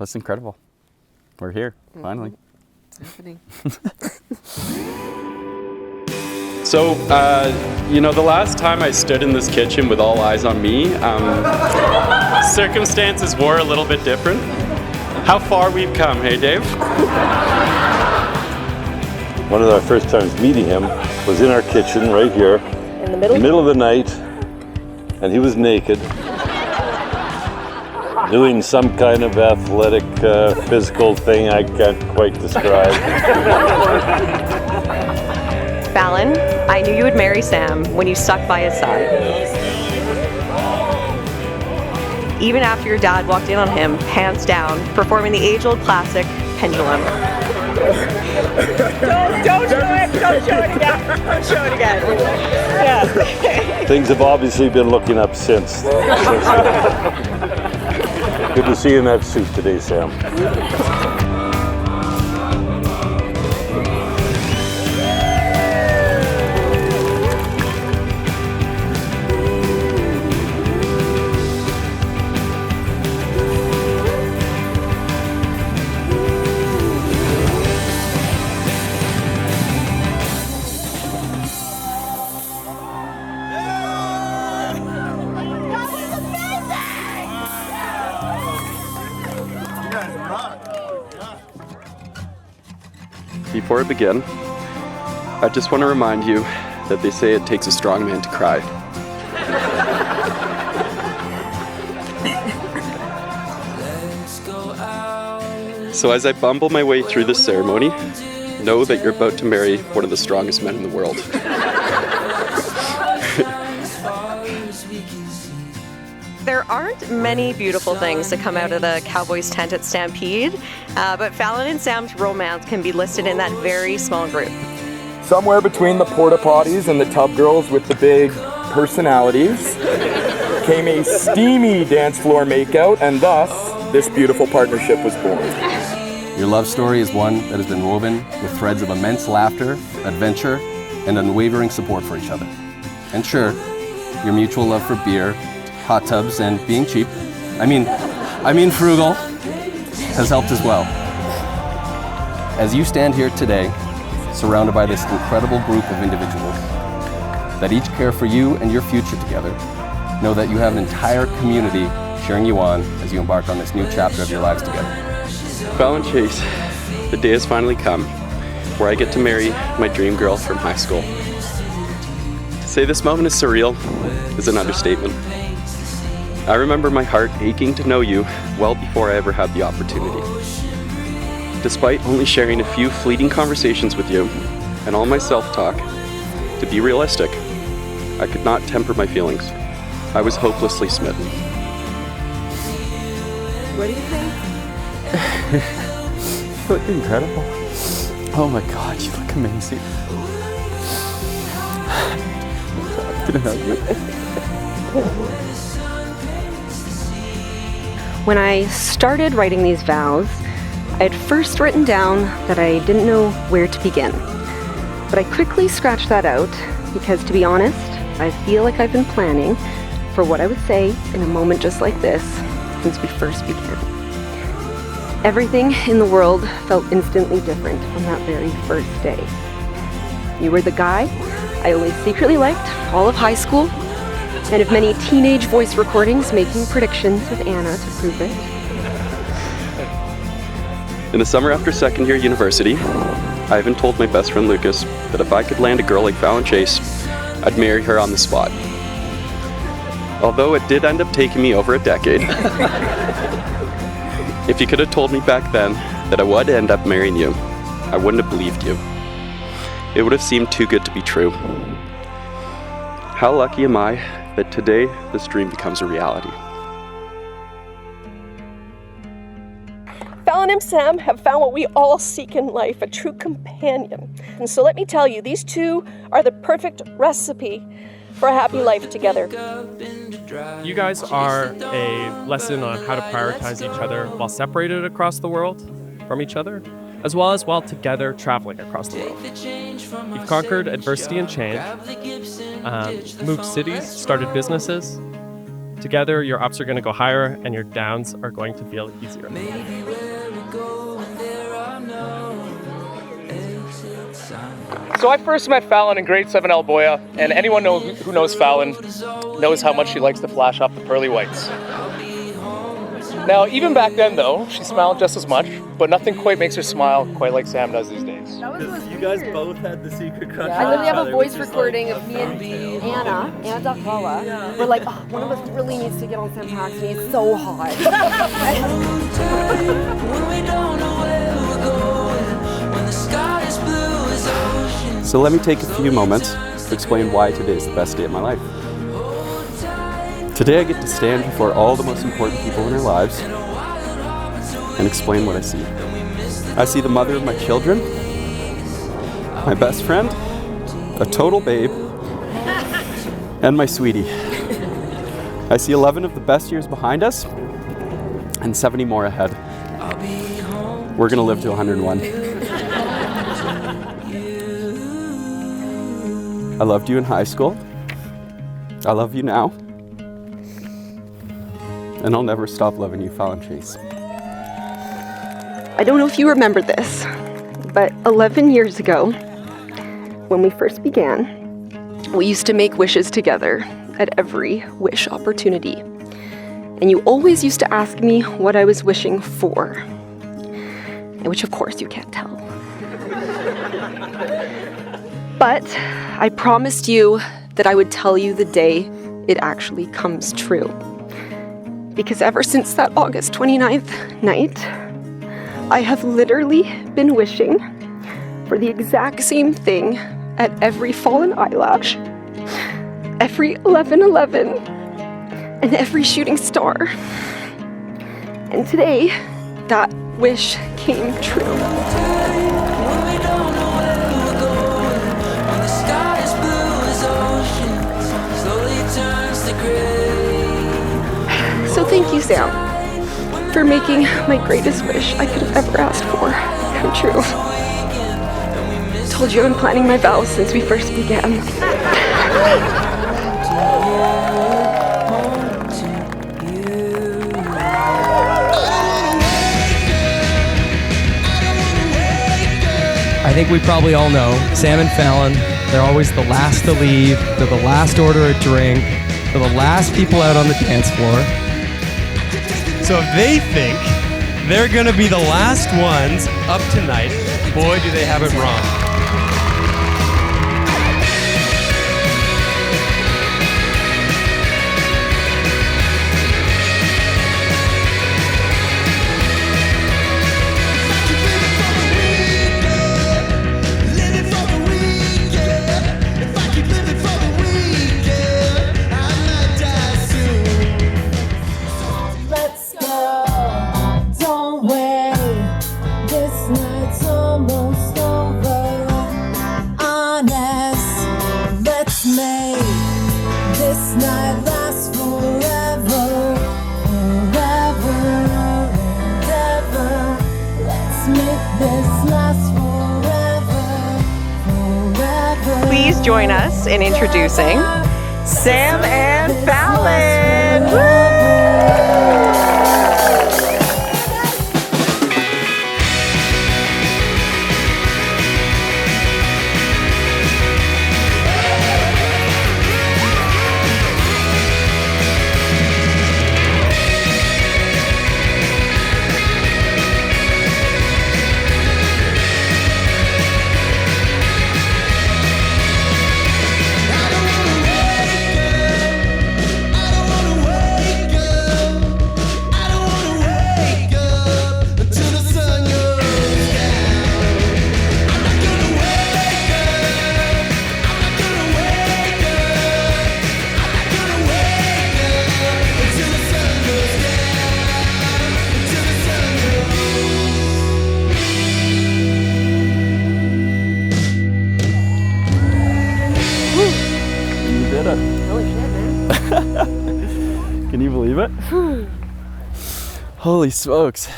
That's incredible. We're here, finally. It's happening. So, the last time I stood in this kitchen with all eyes on me, circumstances were a little bit different. How far we've come, hey Dave? One of our first times meeting him was in our kitchen right here. In the middle? Middle of the night, and he was naked, doing some kind of athletic, physical thing I can't quite describe. Fallon, I knew you would marry Sam when you stuck by his side. Even after your dad walked in on him, pants down, performing the age-old classic, Pendulum. Don't show it! Don't show it again! Don't show it again! Yeah. Things have obviously been looking up since. Good to see you in that suit today, Sam. Before I begin, I just want to remind you that they say it takes a strong man to cry. So as I bumble my way through this ceremony, know that you're about to marry one of the strongest men in the world. There aren't many beautiful things that come out of the Cowboys tent at Stampede, but Fallon and Sam's romance can be listed in that very small group. Somewhere between the porta potties and the tub girls with the big personalities came a steamy dance floor makeout, and thus this beautiful partnership was born. Your love story is one that has been woven with threads of immense laughter, adventure, and unwavering support for each other. And sure, your mutual love for beer, hot tubs, and being cheap, I mean frugal, has helped as well. As you stand here today, surrounded by this incredible group of individuals that each care for you and your future together, know that you have an entire community cheering you on as you embark on this new chapter of your lives together. Fallon Chase, the day has finally come where I get to marry my dream girl from high school. To say this moment is surreal is an understatement. I remember my heart aching to know you well before I ever had the opportunity. Despite only sharing a few fleeting conversations with you and all my self-talk, to be realistic, I could not temper my feelings. I was hopelessly smitten. What do you think? You look incredible. Oh my God, you look amazing. I'm gonna hug you. When I started writing these vows, I had first written down that I didn't know where to begin. But I quickly scratched that out because, to be honest, I feel like I've been planning for what I would say in a moment just like this since we first began. Everything in the world felt instantly different from that very first day. You were the guy I always secretly liked all of high school, and of many teenage voice recordings making predictions with Anna to prove it. In the summer after second year university, I even told my best friend Lucas that if I could land a girl like Fallon Chase, I'd marry her on the spot. Although it did end up taking me over a decade. If you could have told me back then that I would end up marrying you, I wouldn't have believed you. It would have seemed too good to be true. How lucky am I that today this dream becomes a reality. Fallon and Sam have found what we all seek in life, a true companion. And so let me tell you, these two are the perfect recipe for a happy life together. You guys are a lesson on how to prioritize each other while separated across the world from each other, as well as while together traveling across the world. You've conquered adversity and change, moved cities, started businesses, Together, your ups are going to go higher and your downs are going to feel easier. So I first met Fallon in grade 7 Alboya, and anyone who knows Fallon knows how much she likes to flash off the pearly whites. Now, even back then though, she smiled just as much, but nothing quite makes her smile quite like Sam does these days. You guys both had the secret crush. I literally have a voice recording of me and Anna Dakala. We're like, oh, one of us really needs to get on Sam Paxton. It's so hot. So let me take a few moments to explain why today is the best day of my life. Today I get to stand before all the most important people in our lives and explain what I see. I see the mother of my children, my best friend, a total babe, and my sweetie. I see 11 of the best years behind us and 70 more ahead. We're gonna live to 101. I loved you in high school. I love you now. And I'll never stop loving you, Fallon Chase. I don't know if you remember this, but 11 years ago, when we first began, we used to make wishes together at every wish opportunity. And you always used to ask me what I was wishing for, which of course you can't tell. But I promised you that I would tell you the day it actually comes true. Because ever since that August 29th night, I have literally been wishing for the exact same thing at every fallen eyelash, every 11/11, and every shooting star. And today, that wish came true. So thank you, Sam, for making my greatest wish I could have ever asked for come true. Told you I've been planning my vows since we first began. I think we probably all know Sam and Fallon, they're always the last to leave, they're the last to order a drink, they're the last people out on the dance floor. So if they think they're gonna be the last ones up tonight, boy do they have it wrong. Please join us in introducing Sam and Fallon. Woo! Can you believe it? Holy smokes.